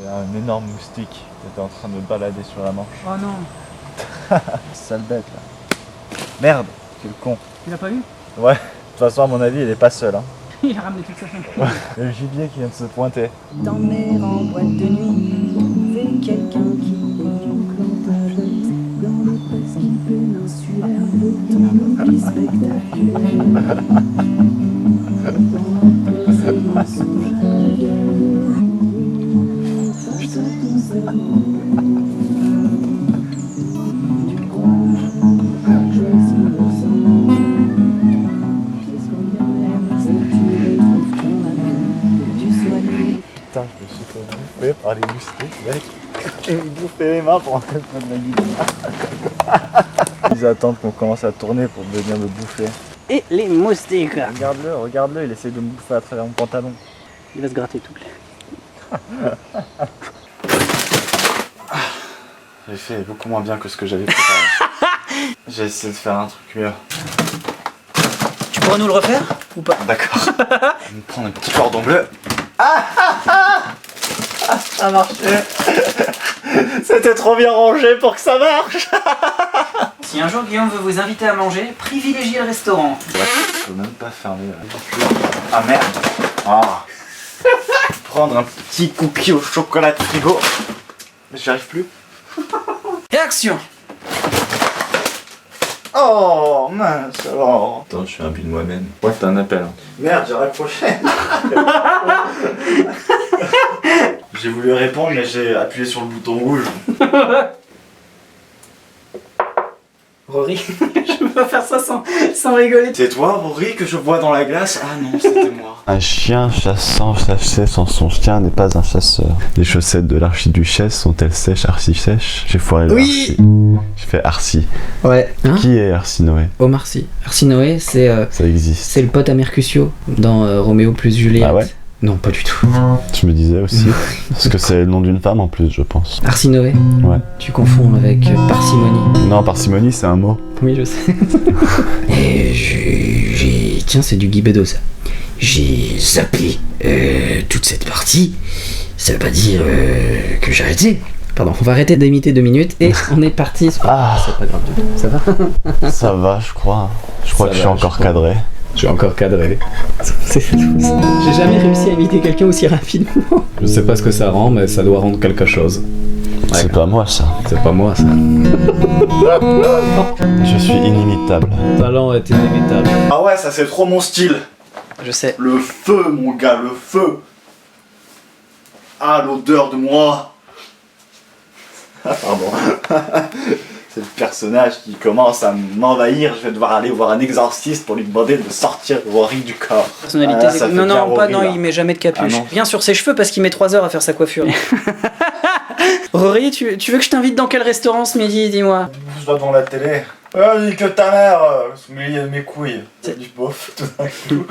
Il y a un énorme moustique qui était en train de balader sur la Manche. Oh non. Sale bête là. Merde, quel con. Tu l'as pas vu? Ouais, de toute façon à mon avis il est pas seul. Hein. Il a ramené toute sa famille. Ouais. Il y a le gibier qui vient de se pointer. Dans mer en boîte de nuit, trouver quelqu'un qui dans le presqu'île péninsulaire, le petit spectaculaire. C'est mensonge à la guerre. Face à ton cerveau. Tu crois à Jason Wilson. Puisqu'on y a même, c'est que tu retrouves ton amour, que tu sois libre. Putain, je me suis fait bouffer par les moustiques, mec. Ils me bouffaient les mains pour entrer de la guitare. Ils attendent qu'on commence à tourner pour venir me bouffer. Et les moustiques. Regarde-le, regarde-le, il essaie de me bouffer à travers mon pantalon. Il va se gratter tout le J'ai fait beaucoup moins bien que ce que j'avais préparé. J'ai essayé de faire un truc mieux. Tu pourras nous le refaire ou pas? D'accord. Je vais me prendre un petit cordon bleu. Ça a marché. C'était trop bien rangé pour que ça marche. Si un jour Guillaume veut vous inviter à manger, privilégiez le restaurant. Ouais, je peux même pas fermer là. Ah merde. Ah. Prendre un petit cookie au chocolat de frigo. Mais j'y arrive plus. Et action! Oh mince. Oh. Attends, je suis un but de moi-même. Ouais, t'as un appel. Hein. Merde, j'ai raccroché. J'ai voulu répondre, mais j'ai appuyé sur le bouton rouge. Rory, je peux pas faire ça sans rigoler. C'est toi, Rory, que je vois dans la glace? Ah non, c'était moi. Un chien chassant chassait sans son chien n'est pas un chasseur. Les chaussettes de l'archiduchesse sont-elles sèches, archi sèches? J'ai foiré le Oui. archi. J'ai fait Arcy. Ouais. Hein? Qui est Arcy Noé? Omar Sy. Arcy Noé, c'est Ça existe. c'est le pote à Mercutio dans Roméo plus Juliette. Ah ouais? Non, pas du tout. Je me disais aussi. Parce que c'est le nom d'une femme en plus, je pense. Arcy Noé. Ouais. Tu confonds avec parcimonie. Non, parcimonie, c'est un mot. Oui, je sais. Et j'ai... Tiens, c'est du Guy Bédo, ça. J'ai zappé toute cette partie. Ça veut pas dire que j'ai arrêté. Pardon, on va arrêter d'imiter 2 minutes et on est parti. Ah, C'est pas grave du tout. Ça va? ça va, je crois. Je crois Ça que je va, suis encore je crois. cadré. Je suis encore cadré. J'ai jamais réussi à imiter quelqu'un aussi rapidement. Je sais pas ce que ça rend, mais ça doit rendre quelque chose. C'est pas moi, ça. C'est pas moi, ça. Je suis inimitable. Ton talent est inimitable. Ah ouais, ça c'est trop mon style. Je sais. Le feu, mon gars, le feu. Ah, l'odeur de moi. Ah, pardon. C'est le personnage qui commence à m'envahir. Je vais devoir aller voir un exorciste pour lui demander de sortir Rory du corps. Personnalité. Ah, là, ça fait non, bien non, pas, Rory, non, là. il met jamais de capuche. Ah, non. Viens sur ses cheveux parce qu'il met 3 heures à faire sa coiffure. Rory, tu veux que je t'invite dans quel restaurant ce midi, dis-moi? Je vois dans la télé. Ah, que ta mère, sous le milieu de mes couilles. C'est du beauf, tout d'un coup.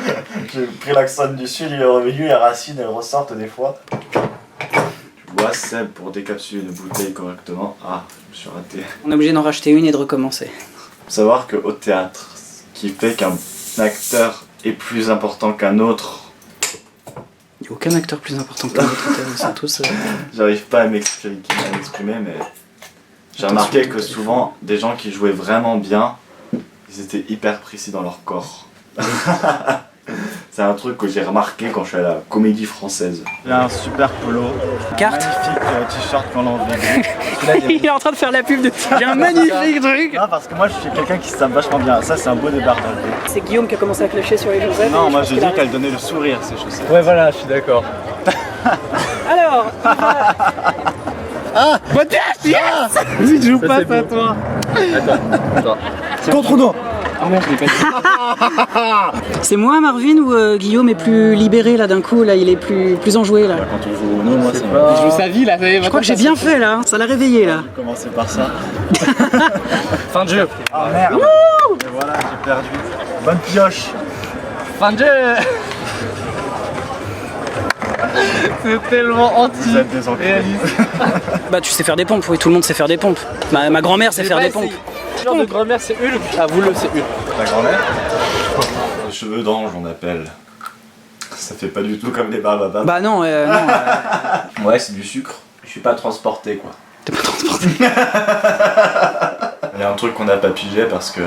J'ai pris l'accent du sud, il est revenu, les racines, elles ressortent des fois. Tu vois, Seb, pour décapsuler une bouteille correctement. Ah, je me suis raté. On est obligé d'en racheter une et de recommencer. Faut savoir qu'au théâtre, ce qui fait qu'un acteur est plus important qu'un autre, Il n'y a aucun acteur plus important que l'autre. Ils sont tous. j'arrive pas à m'exprimer, mais j'ai remarqué que souvent, des gens qui jouaient vraiment bien, ils étaient hyper précis dans leur corps. C'est un truc que j'ai remarqué quand je suis à la Comédie Française. J'ai un super polo, Carte. magnifique t-shirt qu'on l'enlève. Il est en train de faire la pub de. J'ai un magnifique truc. Non, parce que moi je suis quelqu'un qui se tape vachement bien. Ça, c'est un beau débardage. C'est Guillaume qui a commencé à clasher sur les chaussettes. Non, et moi je j'ai pense dit qu'il qu'elle donnait le sourire, ces chaussettes. Ouais, voilà, je suis d'accord. a- Alors, Bonne pièce, yes. Oui, je joue pas à toi. Attends. Contre nous. Ah non, je l'ai pas dit. c'est moi, Marvin, ou Guillaume est plus libéré là d'un coup, là, il est plus enjoué là. Quand on joue au nom, moi ça Je joue sa vie là, Je crois que j'ai bien fait là, ça l'a réveillé là. J'ai commencé par ça. Fin de jeu. Ah merde. Et voilà, j'ai perdu. Bonne pioche. Fin de jeu. C'est tellement anti. Vous êtes des enculés. Bah tu sais faire des pompes, oui, tout le monde sait faire des pompes. Ma grand-mère sait faire des pompes. Le genre de grand-mère, c'est Hulk. Avoue-le, c'est Hulk. Ta grand-mère? Les cheveux d'ange, on appelle. Ça fait pas du tout comme les barbes à papa. Bah non, non. Ouais, c'est du sucre. Je suis pas transporté quoi. T'es pas transporté. Il y a un truc qu'on n'a pas pigé parce que.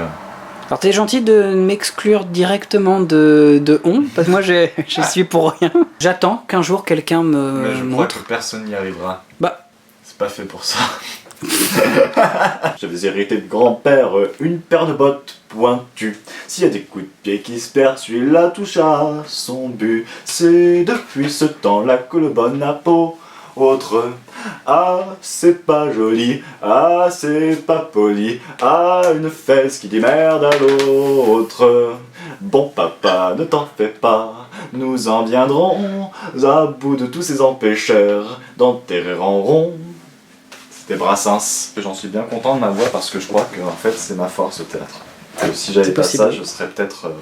Alors t'es gentil de m'exclure directement de on, parce que moi je suis pour rien. J'attends qu'un jour quelqu'un Mais me je crois montre. que personne n'y arrivera. Bah, C'est pas fait pour ça. J'avais hérité de grand-père une paire de bottes pointues. S'il y a des coups de pied qui se perdent, celui-là touche à son but. C'est depuis ce temps-là que le bon apôtre. Ah, c'est pas joli. Ah, c'est pas poli. Ah, une fesse qui dit merde à l'autre. Bon papa, ne t'en fais pas. Nous en viendrons à bout de tous ces empêcheurs d'enterrer en rond. C'était Brassens. J'en suis bien content de ma voix parce que je crois que en fait c'est ma force au théâtre. Que si j'avais C'est pas possible. ça, je serais peut-être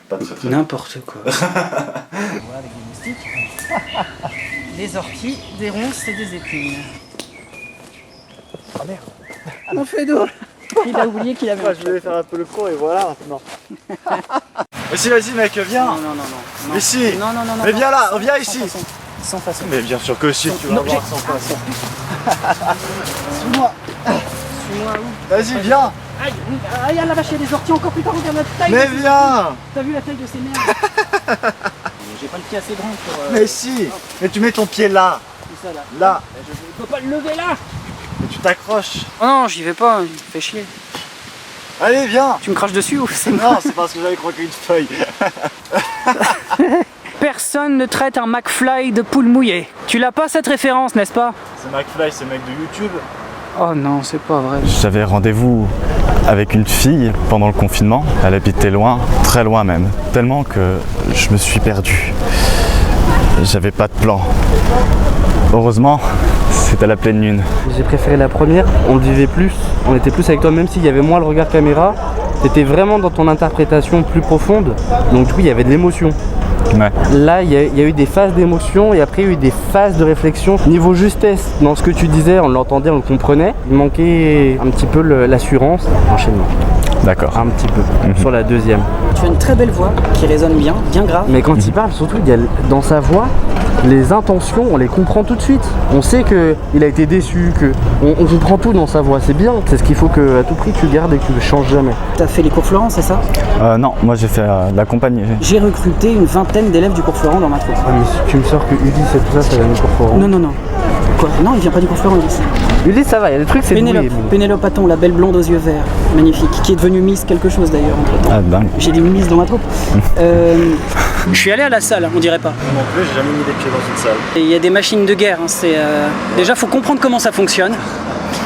pas très très bien. N'importe quoi. Avec des moustiques, des orties, des ronces et des épines. Ah merde. On fait d'eau. Il a oublié qu'il avait un Je vais faire un peu le con et voilà maintenant. Vas-y mec, viens. Non, non, non, non. Mais si. Non, non, non, non. Mais non. viens là, Sans- viens sans ici. façon. Sans façon. Mais bien sûr que si, tu vas Non, voir j'ai- sans façon. Suis-moi. Suis-moi où? Vas-y, viens. Aïe, aïe, la vache, il y a des orties encore plus tard, regarde la taille. Mais de ces- viens. T'as vu la taille de ces merdes? J'ai pas le pied assez grand pour. Mais si. Mais tu mets ton pied là. tout ça là. Là. Je peux pas le lever là. Et tu t'accroches. Oh non, j'y vais pas, il me fait chier. Allez, viens. Tu me craches dessus ou c'est Non, c'est parce que j'avais croqué une feuille. Personne ne traite un McFly de poule mouillée. Tu l'as pas cette référence, n'est-ce pas? C'est McFly, c'est le mec de YouTube. Oh non, c'est pas vrai. J'avais rendez-vous avec une fille pendant le confinement. Elle habitait loin, très loin même. Tellement que je me suis perdu. J'avais pas de plan. Heureusement, c'était à la pleine lune. J'ai préféré la première, on le vivait plus, on était plus avec toi, même s'il y avait moins le regard caméra, t'étais vraiment dans ton interprétation plus profonde, donc oui, il y avait de l'émotion. Ouais. Là, il y a eu des phases d'émotion et après il y a eu des phases de réflexion. Niveau justesse, dans ce que tu disais, on l'entendait, on le comprenait, il manquait un petit peu l'assurance, l'enchaînement, D'accord. un petit peu, sur la deuxième. Tu as une très belle voix qui résonne bien, bien grave. Mais quand il parle, surtout, il y a dans sa voix, les intentions, on les comprend tout de suite. On sait qu'il a été déçu, on comprend tout dans sa voix. C'est bien, c'est ce qu'il faut que à tout prix tu gardes et que tu ne changes jamais. T'as fait les cours Florent, c'est ça? Non, moi j'ai fait de la compagnie. J'ai recruté une vingtaine d'élèves du cours Florent dans ma troupe. Ah, mais si tu me sors que Ulysse et tout ça, ça vient du cours Florent. Non, non, non. Quoi? Non, il vient pas du cours Florent, Ulysse. Ulysse, ça va, il y a des trucs, c'est Pénélope, doué. mais- Pénélope Patton, la belle blonde aux yeux verts, magnifique, qui est devenue Miss quelque chose d'ailleurs entre temps. Ah, dingue. J'ai des Miss dans ma troupe. Je suis allé à la salle, on dirait pas. Non plus, j'ai jamais mis les pieds dans une salle. Et il y a des machines de guerre, hein, déjà faut comprendre comment ça fonctionne.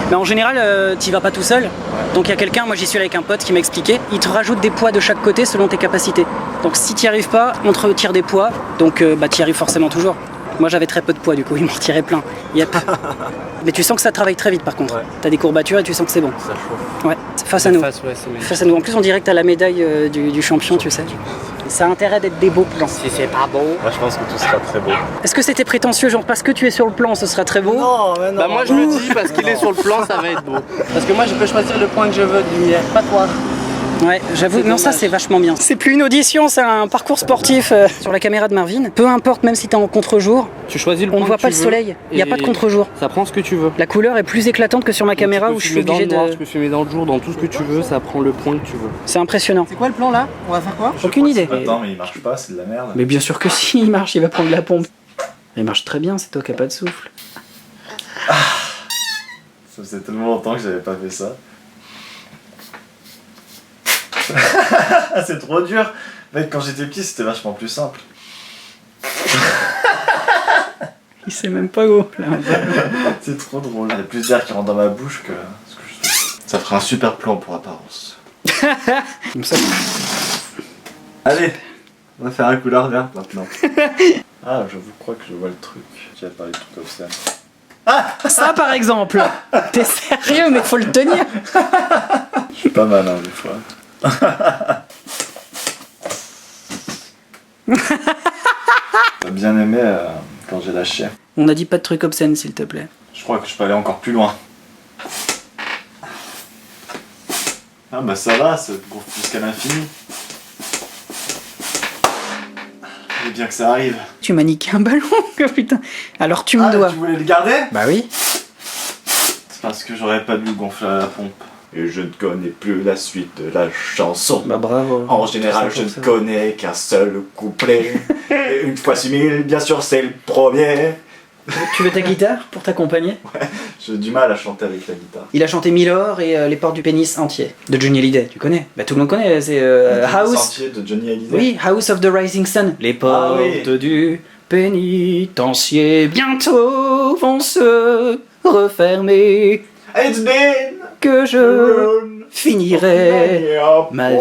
Mais en général, t'y vas pas tout seul. Donc il y a quelqu'un, moi j'y suis allé avec un pote qui m'a expliqué, il te rajoute des poids de chaque côté selon tes capacités. Donc si t'y arrives pas, on te retire des poids, donc t'y arrives forcément toujours. Moi j'avais très peu de poids du coup, ils m'ont retiré plein. Yep. Mais tu sens que ça travaille très vite par contre. Ouais. T'as des courbatures et tu sens que c'est bon. Ça chauffe. Ouais, face à nous. Face, ouais, c'est magnifique. Face à nous. En plus on dirait que t'as la médaille du champion, tu sais. Ça a intérêt d'être des beaux plans. Si c'est pas beau. Moi, je pense que tout sera très beau. Est-ce que c'était prétentieux, genre parce que tu es sur le plan, ce sera très beau? Non, mais non. Bah moi je le dis parce qu'il est sur le plan, ça va être beau. Parce que moi je peux choisir le point que je veux de lumière, pas toi. Ouais, j'avoue, C'est non, ça dommage. c'est vachement bien. C'est plus une audition, c'est un parcours sportif sur la caméra de Marvin. Peu importe, même si t'es en contre-jour, Tu choisis le on point ne voit que pas tu le veux, soleil. Il n'y a et pas de contre-jour. Ça prend ce que tu veux. La couleur est plus éclatante que sur ma caméra Tu peux où je suis filmer dans obligé le noir, de. Tu peux filmer dans le jour, dans tout ce que tu veux, ça prend le point que tu veux. C'est impressionnant. C'est quoi le plan là? On va faire quoi? Aucune idée. Attends, mais il marche pas, c'est de la merde. Mais bien sûr que si, il marche, il va prendre la pompe. Il marche très bien, c'est toi qui n'as pas de souffle. Ça faisait tellement longtemps que j'avais pas fait ça. C'est trop dur. Mec, quand j'étais petit, c'était vachement plus simple. Il sait même pas où. Là. C'est trop drôle. Il y a plus d'air qui rentre dans ma bouche que ce que je fais. Ça ferait un super plan pour apparence. Comme ça. Allez, on va faire un couleur verte maintenant. Ah, je vous crois que je vois le truc. Tu vas parler de trucs obscènes. Ça par exemple. T'es sérieux, mais faut le tenir. Je suis pas malin des fois. T'as bien aimé quand j'ai lâché. On a dit pas de trucs obscènes, s'il te plaît. Je crois que je peux aller encore plus loin. Ah bah ça va, ça gonfle jusqu'à l'infini. fallait bien que ça arrive. Tu m'as niqué un ballon, oh, putain. Alors tu me Ah, dois. tu voulais le garder? Bah oui. C'est parce que j'aurais pas dû gonfler à la pompe. Et je ne connais plus la suite de la chanson. Bah bravo. En général, je ne connais qu'un seul couplet. Et une fois 6000, bien sûr, c'est le premier. Tu veux ta guitare pour t'accompagner? J'ai du mal à chanter avec la guitare. Il a chanté Milord et Les Portes du Pénis entier de Johnny Hallyday, tu connais? Bah tout le monde connaît, c'est House. Sentier de Johnny Hallyday. Oui, House of the Rising Sun. Les portes oui. du pénitencier bientôt vont se refermer. It's been Que je finirai ma vie